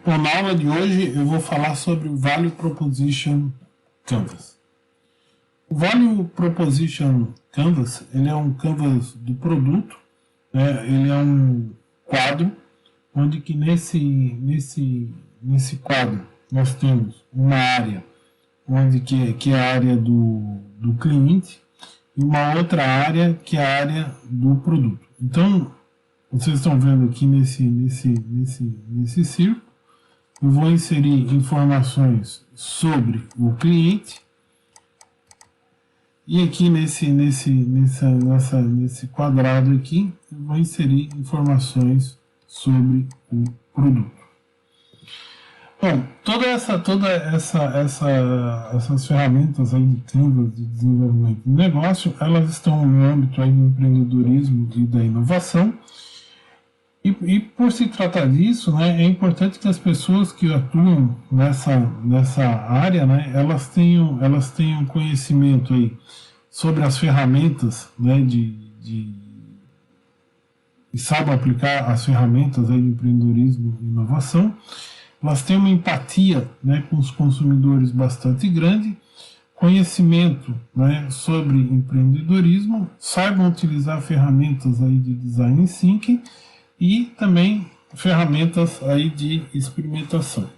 Bom, na aula de hoje eu vou falar sobre o Value Proposition Canvas. O Value Proposition Canvas, ele é um canvas do produto, né? Ele é um quadro, onde que nesse quadro nós temos uma área, onde que é a área do cliente, e uma outra área que é a área do produto. Então, vocês estão vendo aqui nesse círculo, eu vou inserir informações sobre o cliente, e aqui nesse quadrado aqui, eu vou inserir informações sobre o produto. Bom, essas ferramentas aí de Canvas de desenvolvimento de negócio, elas estão no âmbito aí do empreendedorismo e da inovação. E por se tratar disso, né, é importante que as pessoas que atuam nessa área, né, elas tenham conhecimento aí sobre as ferramentas, né, e saibam aplicar as ferramentas aí de empreendedorismo e inovação. Elas têm uma empatia, né, com os consumidores bastante grande, conhecimento, né, sobre empreendedorismo, saibam utilizar ferramentas aí de design thinking e também ferramentas aí de experimentação.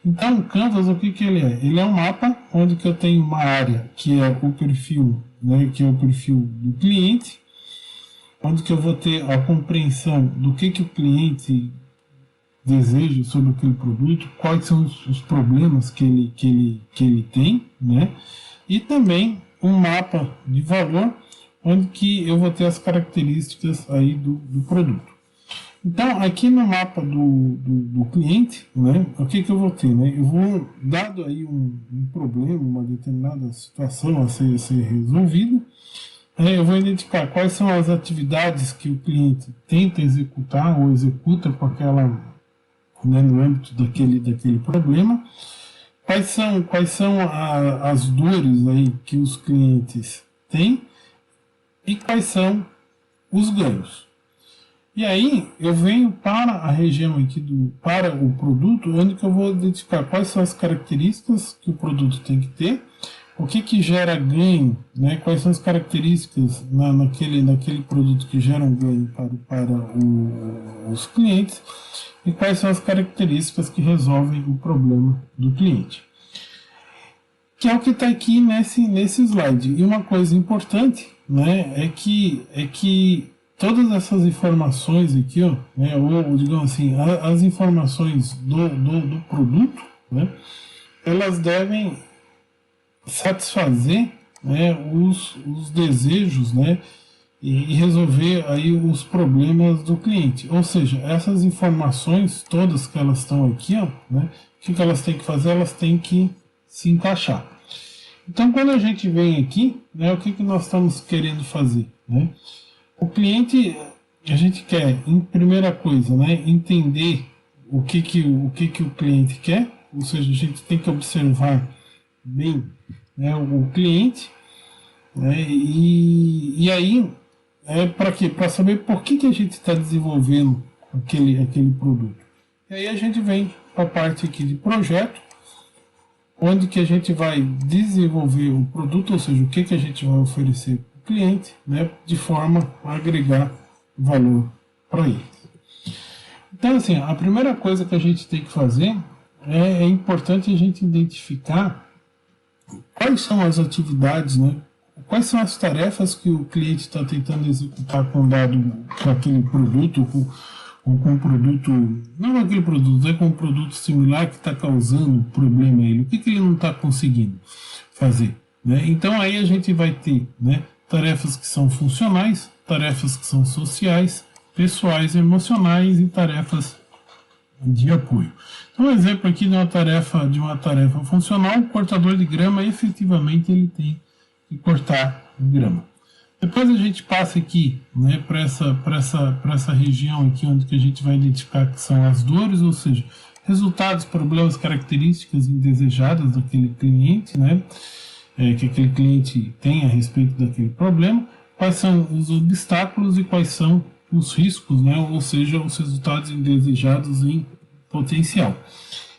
Então, o Canvas, o que ele é? Ele é um mapa onde que eu tenho uma área que é o perfil, né, que é o perfil do cliente, onde que eu vou ter a compreensão do que o cliente deseja sobre aquele produto, quais são os problemas que ele tem, né? E também um mapa de valor, onde que eu vou ter as características aí do produto. Então, aqui no mapa do cliente, né, o que eu vou ter? Né? Eu vou, dado aí um problema, uma determinada situação a ser resolvida, eu vou identificar quais são as atividades que o cliente tenta executar ou executa com aquela, né, no âmbito daquele problema, quais são as dores aí que os clientes têm e quais são os ganhos. E aí eu venho para a região aqui para o produto, onde que eu vou identificar quais são as características que o produto tem que ter, o que gera ganho, né? Quais são as características naquele produto que geram ganho para os clientes, e quais são as características que resolvem o problema do cliente. Que é o que está aqui nesse slide. E uma coisa importante, né, é que todas essas informações aqui, ó, né, ou digamos assim, as informações do produto, né, elas devem satisfazer, né, os desejos, né, e resolver aí os problemas do cliente. Ou seja, essas informações todas que elas estão aqui, ó, né, o que elas têm que fazer? Elas têm que se encaixar. Então, quando a gente vem aqui, né, o que nós estamos querendo fazer, né? O cliente, a gente quer, em primeira coisa, né, entender o que o cliente quer, ou seja, a gente tem que observar bem, né, o cliente, né, e aí, para quê? Para saber por que a gente está desenvolvendo aquele produto. E aí a gente vem para a parte aqui de projeto, onde que a gente vai desenvolver o produto, ou seja, o que a gente vai oferecer cliente, né, de forma a agregar valor para ele. Então, assim, a primeira coisa que a gente tem que fazer é importante a gente identificar quais são as atividades, né, quais são as tarefas que o cliente está tentando executar com aquele produto, ou com um produto, não aquele produto, é com um produto similar que está causando problema a ele, o que ele não está conseguindo fazer, né? Então aí a gente vai ter, né, tarefas que são funcionais, tarefas que são sociais, pessoais, emocionais e tarefas de apoio. Então, um exemplo aqui de uma tarefa funcional, o cortador de grama, efetivamente ele tem que cortar grama. Depois a gente passa aqui, né, para essa região aqui, onde que a gente vai identificar que são as dores, ou seja, resultados, problemas, características indesejadas daquele cliente, né, que aquele cliente tem a respeito daquele problema, quais são os obstáculos e quais são os riscos, né, ou seja, os resultados indesejados em potencial.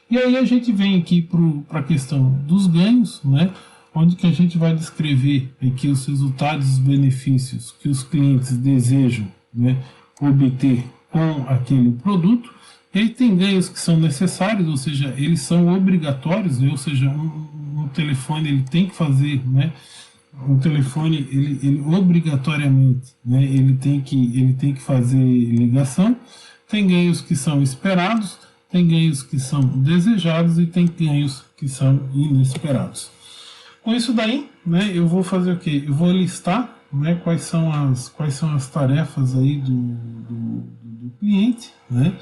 E aí a gente vem aqui para a questão dos ganhos, né? Onde que a gente vai descrever aqui os resultados e os benefícios que os clientes desejam, né, obter com aquele produto. Ele tem ganhos que são necessários, ou seja, eles são obrigatórios, né? Ou seja, um telefone ele tem que fazer, né? Um telefone ele obrigatoriamente, né? Ele tem que fazer ligação. Tem ganhos que são esperados, tem ganhos que são desejados e tem ganhos que são inesperados. Com isso daí, né, eu vou fazer o quê? Eu vou listar, né, quais são as tarefas aí do cliente, né?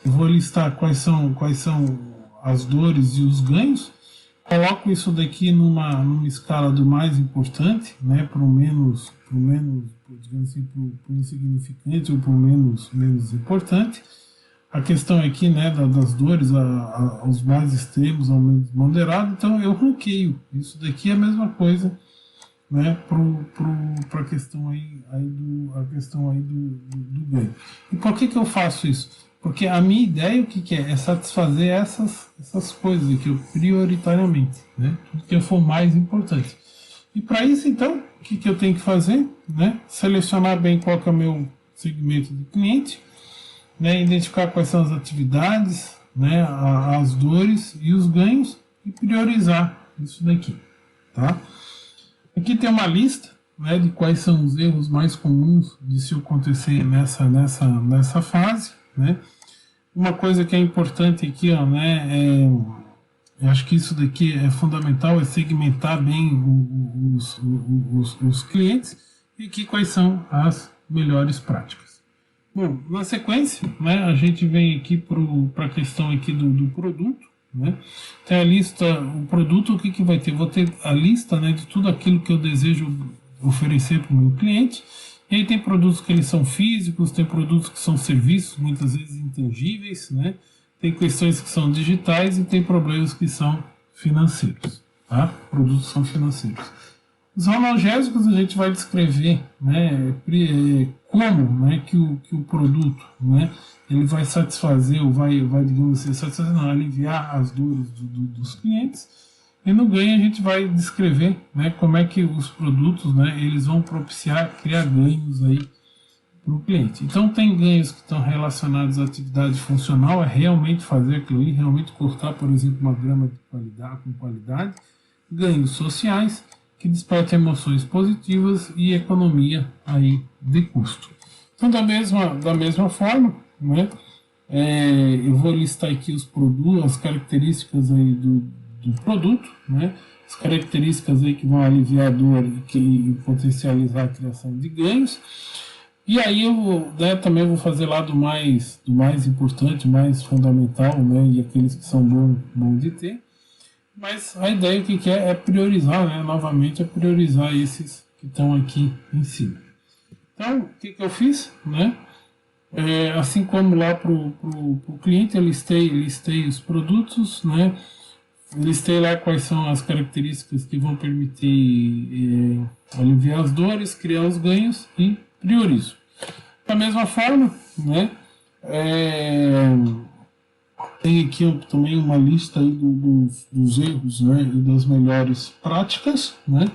Eu vou listar quais são as dores e os ganhos. Coloco isso daqui numa escala do mais importante, né, para o menos, digamos assim, para o insignificante ou para o menos importante. A questão aqui, né, das dores aos mais extremos, ao menos moderado, então eu ranqueio. Isso daqui é a mesma coisa, né, para a questão aí do ganho. E por que eu faço isso? Porque a minha ideia, o que é? É satisfazer essas coisas aqui, prioritariamente, né, tudo que for mais importante. E para isso, então, o que eu tenho que fazer? Né? Selecionar bem qual que é o meu segmento de cliente, né, identificar quais são as atividades, né, as dores e os ganhos e priorizar isso daqui. Tá? Aqui tem uma lista, né, de quais são os erros mais comuns de se acontecer nessa fase. Né? Uma coisa que é importante aqui, ó, né, eu acho que isso daqui é fundamental, é segmentar bem os clientes e aqui quais são as melhores práticas. Bom, na sequência, né, a gente vem aqui para a questão aqui do produto. Né? Tem a lista, o produto, o que vai ter? Vou ter a lista, né, de tudo aquilo que eu desejo oferecer para o meu cliente. E aí tem produtos que eles são físicos, tem produtos que são serviços, muitas vezes intangíveis, né? Tem questões que são digitais e tem problemas que são financeiros. Tá? Produtos são financeiros. Os analgésicos a gente vai descrever, né, como, né, que o produto, né, ele vai satisfazer ou vai digamos assim, satisfazer, não, aliviar as dores dos clientes. E no ganho a gente vai descrever, né, como é que os produtos, né, eles vão propiciar, criar ganhos aí para o cliente. Então tem ganhos que estão relacionados à atividade funcional, é realmente fazer aquilo ali, realmente cortar, por exemplo, uma grama com qualidade. Ganhos sociais, que despertam emoções positivas e economia aí de custo. Então, da mesma forma, né, eu vou listar aqui os produtos, as características aí do produto, né, as características aí que vão aliviar a dor e potencializar a criação de ganhos. E aí eu vou, né, também vou fazer lá do mais importante, mais fundamental, né, e aqueles que são bom de ter. Mas a ideia que é priorizar, né? Novamente, é priorizar esses que estão aqui em cima. Então, o que eu fiz? Né? Assim como lá para o cliente, eu listei os produtos, né? Listei lá quais são as características que vão permitir aliviar as dores, criar os ganhos e priorizo. Da mesma forma, né? Tem aqui também uma lista aí dos erros, né, e das melhores práticas, né?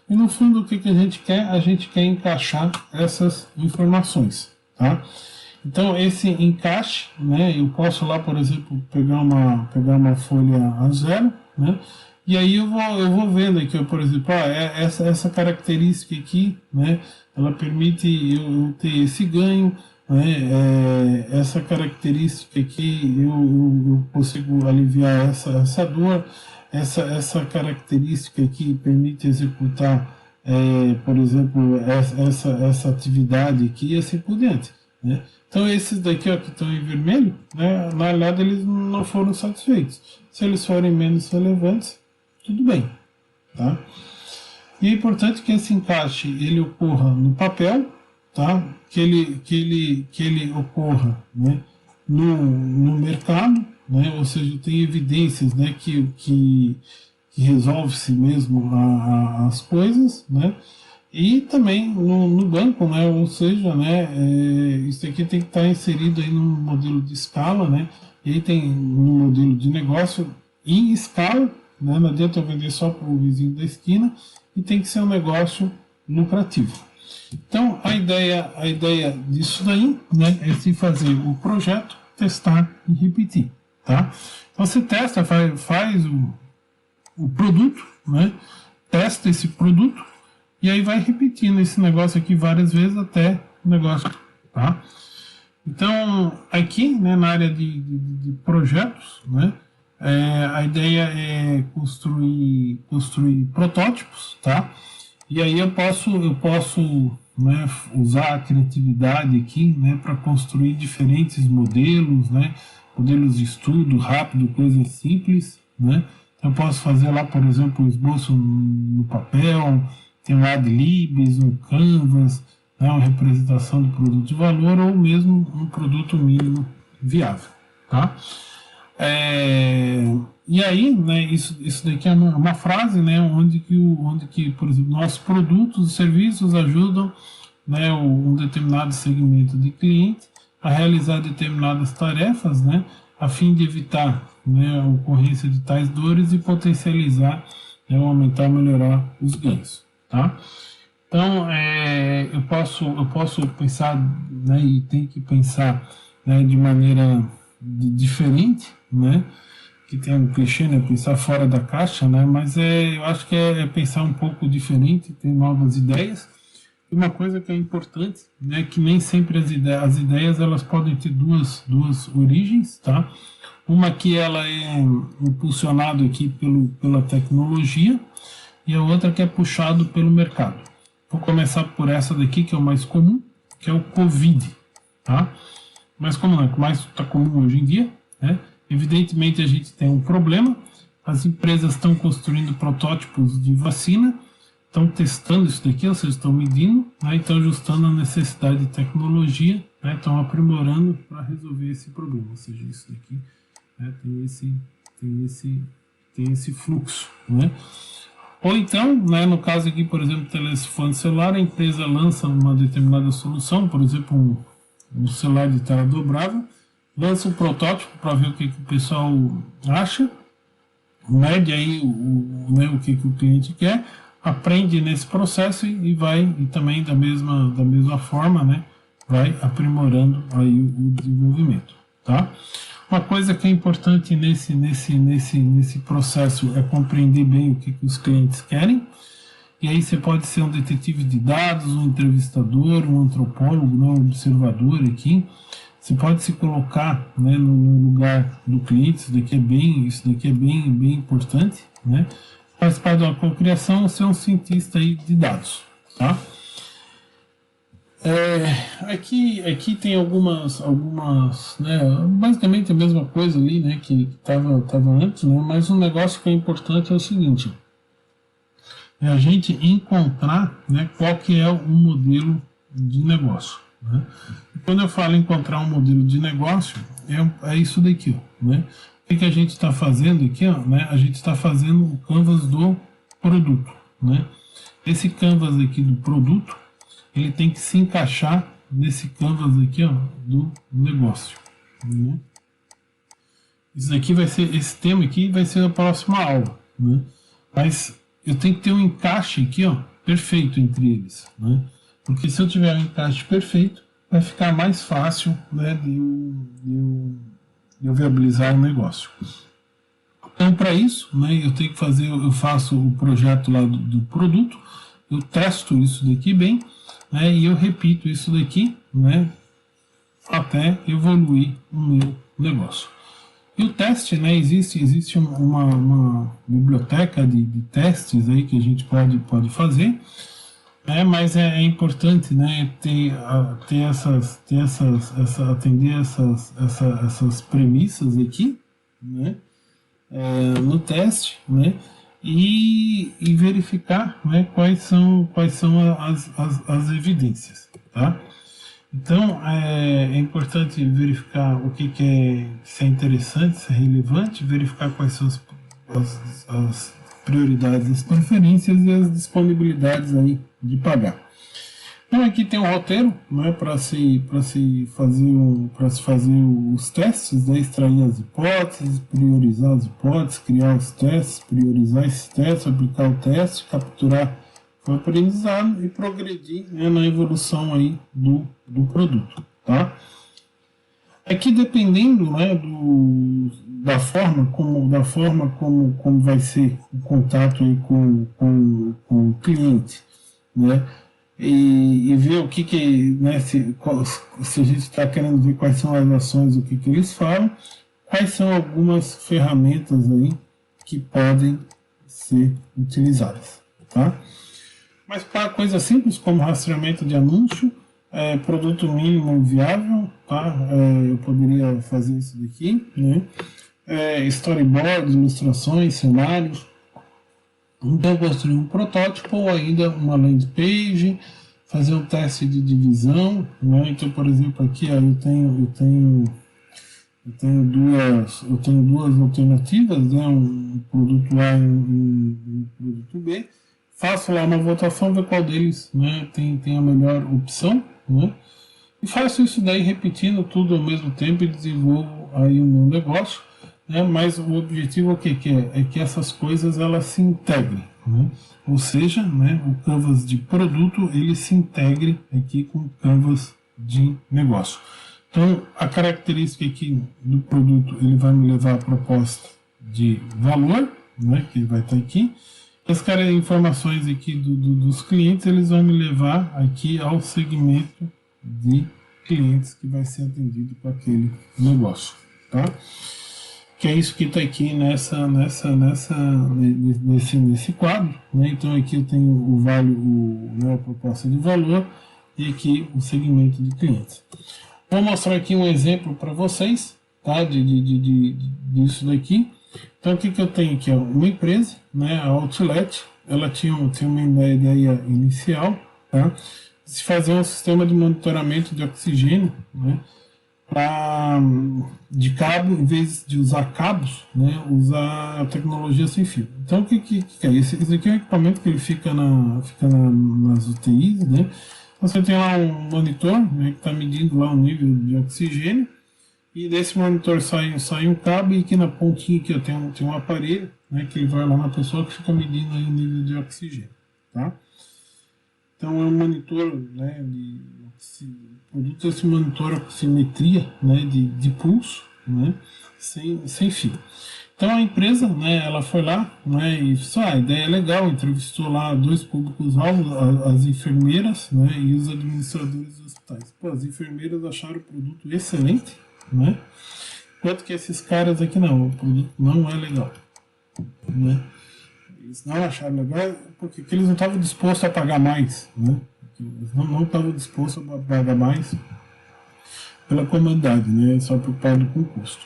E no fundo o que a gente quer? A gente quer encaixar essas informações, tá? Então esse encaixe, né, eu posso lá, por exemplo, pegar uma folha A0, né? E aí eu vou vendo aqui, por exemplo, essa característica aqui, né, ela permite eu ter esse ganho. Essa característica aqui eu consigo aliviar essa dor, essa característica aqui permite executar, por exemplo, essa atividade aqui e assim por diante, né? Então esses daqui, ó, que estão em vermelho, né, na realidade eles não foram satisfeitos. Se eles forem menos relevantes, tudo bem, tá? E é importante que esse encaixe ele ocorra no papel, tá? Que ele ocorra, né, no mercado, né, ou seja, tem evidências, né, que resolve-se mesmo as coisas, né, E também no banco, né? Ou seja, né? Isso aqui tem que estar inserido aí num modelo de escala, né? E aí tem um modelo de negócio em escala, né? Não adianta eu vender só para o vizinho da esquina, e tem que ser um negócio lucrativo. Então, a ideia disso daí, né, é se fazer o projeto, testar e repetir, tá? Então, você testa, faz o produto, né? Testa esse produto e aí vai repetindo esse negócio aqui várias vezes até o negócio, tá? Então, aqui, né, na área de projetos, né, a ideia é construir protótipos, tá? E aí eu posso né, usar a criatividade aqui, né, para construir diferentes modelos, né, modelos de estudo rápido, coisas simples, né. Eu posso fazer lá, por exemplo, um esboço no papel, tem um Adlibs, um Canvas, né, uma representação do produto de valor ou mesmo um produto mínimo viável, tá? E aí, né, isso daqui é uma frase, né, onde que, por exemplo, nossos produtos e serviços ajudam, né, um determinado segmento de cliente a realizar determinadas tarefas, né, a fim de evitar, né, a ocorrência de tais dores e potencializar, né, aumentar, melhorar os ganhos, tá? Então, eu posso pensar, né, e tem que pensar, né, de maneira diferente, né, que tem um clichê, né, pensar fora da caixa, né, mas eu acho que é pensar um pouco diferente, ter novas ideias. E uma coisa que é importante, né, que nem sempre as ideias elas podem ter duas origens, tá? Uma que ela é impulsionada aqui pela tecnologia e a outra que é puxado pelo mercado. Vou começar por essa daqui, que é o mais comum, que é o Covid, tá? Mas como não é o que mais está comum hoje em dia, né? Evidentemente a gente tem um problema, as empresas estão construindo protótipos de vacina, estão testando isso daqui, ou seja, estão medindo, né? Estão ajustando a necessidade de tecnologia, né? Estão aprimorando para resolver esse problema, ou seja, isso daqui, né? tem esse fluxo, né? Ou então, né, no caso aqui, por exemplo, telefone celular, a empresa lança uma determinada solução, por exemplo, um celular de tela dobrável, lança um protótipo para ver o que o pessoal acha, mede aí né, o que o cliente quer, aprende nesse processo e vai, e também da mesma forma, né, vai aprimorando aí o desenvolvimento, tá? Uma coisa que é importante nesse processo é compreender bem o que os clientes querem. E aí você pode ser um detetive de dados, um entrevistador, um antropólogo, né, um observador aqui. Você pode se colocar, né, no lugar do cliente. Isso daqui é bem importante, né? Participar de uma cocriação ou ser um cientista aí de dados, tá? Aqui tem algumas, né, basicamente a mesma coisa ali, né, que estava antes, né, mas um negócio que é importante é o seguinte, é a gente encontrar, né, qual que é o modelo de negócio, né? E quando eu falo encontrar um modelo de negócio, é isso daqui, ó, né? O que a gente está fazendo aqui, ó, né? A gente está fazendo o canvas do produto, né? Esse canvas aqui do produto, ele tem que se encaixar nesse canvas aqui, ó, do negócio, né? Esse tema aqui vai ser a próxima aula, né? Mas eu tenho que ter um encaixe aqui, ó, perfeito entre eles, né? Porque se eu tiver um encaixe perfeito, vai ficar mais fácil, né, de eu viabilizar o negócio. Então, para isso, né, eu faço o projeto lá do produto, eu testo isso daqui bem, né, e eu repito isso daqui, né, até evoluir o meu negócio. E o teste, né, existe uma biblioteca de testes aí que a gente pode fazer, né, mas é importante, né, atender essas premissas aqui, né, no teste, né, e verificar, né, quais são as evidências, tá? Então, é importante verificar o se é interessante, se é relevante, verificar quais são prioridades, as preferências e as disponibilidades aí de pagar. Então aqui tem um roteiro, né, para se fazer os testes, né, extrair as hipóteses, priorizar as hipóteses, criar os testes, priorizar esses testes, aplicar o teste, capturar o aprendizado e progredir, né, na evolução aí do produto, tá? Aqui dependendo, né, da forma como vai ser o contato aí com o cliente, né? E ver o que né, se a gente está querendo ver quais são as ações, o que eles falam, quais são algumas ferramentas aí que podem ser utilizadas, tá? Mas para coisas simples como rastreamento de anúncio, produto mínimo viável, tá? Eu poderia fazer isso daqui, né? Storyboards, ilustrações, cenários. Então, construir um protótipo ou ainda uma landing page, fazer um teste de divisão, né? Então, por exemplo, aqui ó, eu tenho duas alternativas, né? Um produto A e um produto B. Faço lá uma votação, ver qual deles, né, tem a melhor opção, né? E faço isso daí repetindo tudo ao mesmo tempo e desenvolvo aí o meu negócio. Né, mas o objetivo o que é que essas coisas elas se integrem, né? Ou seja, né, o canvas de produto ele se integre aqui com o canvas de negócio. Então a característica aqui do produto ele vai me levar à proposta de valor, né, que vai estar aqui. As informações aqui dos clientes eles vão me levar aqui ao segmento de clientes que vai ser atendido com aquele negócio, tá? Que é isso que está aqui nesse quadro, né? Então aqui eu tenho a proposta de valor e aqui o segmento de clientes. Vou mostrar aqui um exemplo para vocês, tá? Disso daqui. Então o que eu tenho aqui? Uma empresa, né? A Outlet, ela tinha uma ideia inicial, tá? De se fazer um sistema de monitoramento de oxigênio, né? De cabo, em vez de usar cabos, né, usar a tecnologia sem fio. Então o que é isso? Esse aqui é um equipamento que ele fica nas UTIs, né? Então, você tem lá um monitor, né, que está medindo lá o nível de oxigênio, e desse monitor sai um cabo, e aqui na pontinha aqui, ó, tem um aparelho, né, que ele vai lá na pessoa que fica medindo aí o nível de oxigênio, tá? Então é um monitor, né, produto esse monitor oximetria, né, de pulso, né, sem fio. Então a empresa, né, ela foi lá, né, e disse, a ideia é legal, entrevistou lá 2 públicos-alvos, as enfermeiras, né, e os administradores dos hospitais. Pô, as enfermeiras acharam o produto excelente, né, enquanto que esses caras aqui não, o produto não é legal, né. Eles não acharam legal porque eles não estavam dispostos a pagar mais, né? Eles não estavam dispostos a pagar mais pela comodidade, né? Só preocupado com o custo.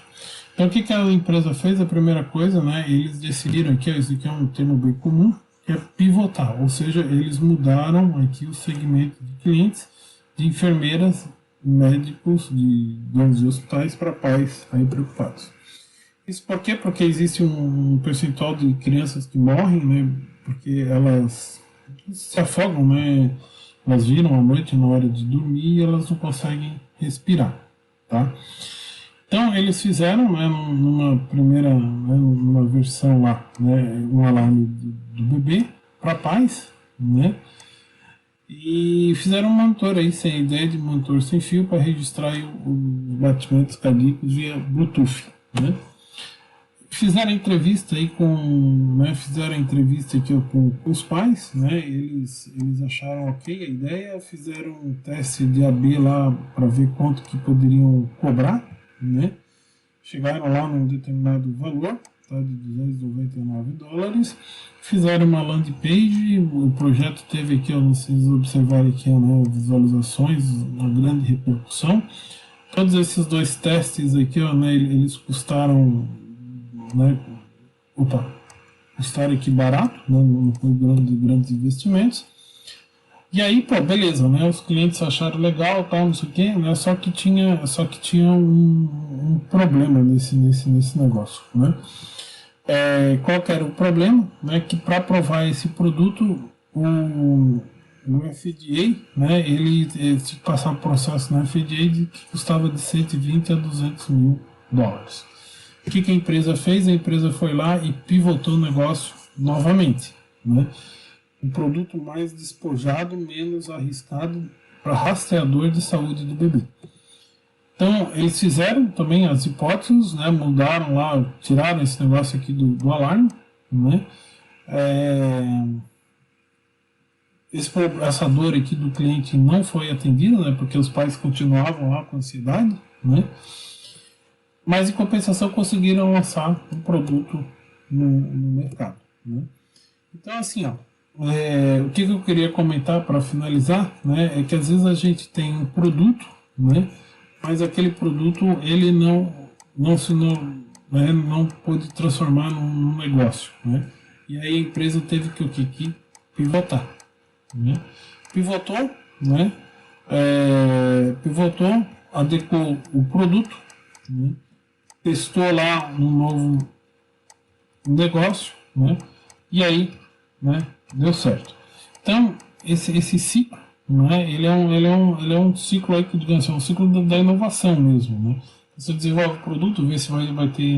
Então o que a empresa fez? A primeira coisa, né? Eles decidiram aqui, isso aqui é um termo bem comum, que é pivotar, ou seja, eles mudaram aqui o segmento de clientes de enfermeiras, médicos, de donos de hospitais para pais aí preocupados. Isso por quê? Porque existe um percentual de crianças que morrem, né? Porque elas se afogam, né? Elas viram à noite na hora de dormir e elas não conseguem respirar, tá? Então eles fizeram, né, numa primeira, né, numa versão lá, né, um alarme do bebê para pais, né? E fizeram um monitor aí, sem ideia de monitor sem fio para registrar aí os batimentos cardíacos via Bluetooth, né? Fizeram entrevista aí com os pais, né? Eles acharam ok a ideia, fizeram um teste de AB lá para ver quanto que poderiam cobrar, né? Chegaram lá num determinado valor, tá? De $299, fizeram uma landing page, o projeto teve aqui, ó, vocês observarem aqui, né, visualizações, uma grande repercussão. Todos esses 2 testes aqui, ó, né, eles custaram, né, custaram aqui barato, né, não foi grandes investimentos. E aí, pô, beleza, né, os clientes acharam legal, tal, não sei o que, né, só que tinha um problema nesse negócio, né. Qual que era o problema? Né, que para aprovar esse produto, o FDA, né, ele tinha que passar um processo na FDA que custava de 120 a 200 mil dólares. O que a empresa fez? A empresa foi lá e pivotou o negócio novamente. Né? Um produto mais despojado, menos arriscado para rastreador de saúde do bebê. Então, eles fizeram também as hipóteses, né, mudaram lá, tiraram esse negócio aqui do alarme, né, essa dor aqui do cliente não foi atendida, né, porque os pais continuavam lá com ansiedade, né, mas em compensação conseguiram lançar um produto no mercado. Né. Então, assim, ó, o que eu queria comentar para finalizar, né, é que às vezes a gente tem um produto, né, mas aquele produto ele não pôde transformar num negócio, né? E aí a empresa teve que pivotar, né? Pivotou, né? Pivotou, adequou o produto, né? Testou lá um novo negócio, né? E aí, né? Deu certo. Então esse ciclo, né? Ele é um ciclo aí que, digamos assim, é um ciclo da inovação mesmo, né? Você desenvolve o produto, vê se vai ter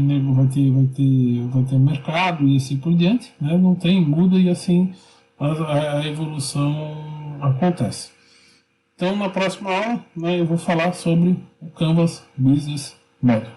mercado e assim por diante, né? Não tem, muda e assim a evolução acontece. Então, na próxima aula, né, eu vou falar sobre o Canvas Business Model.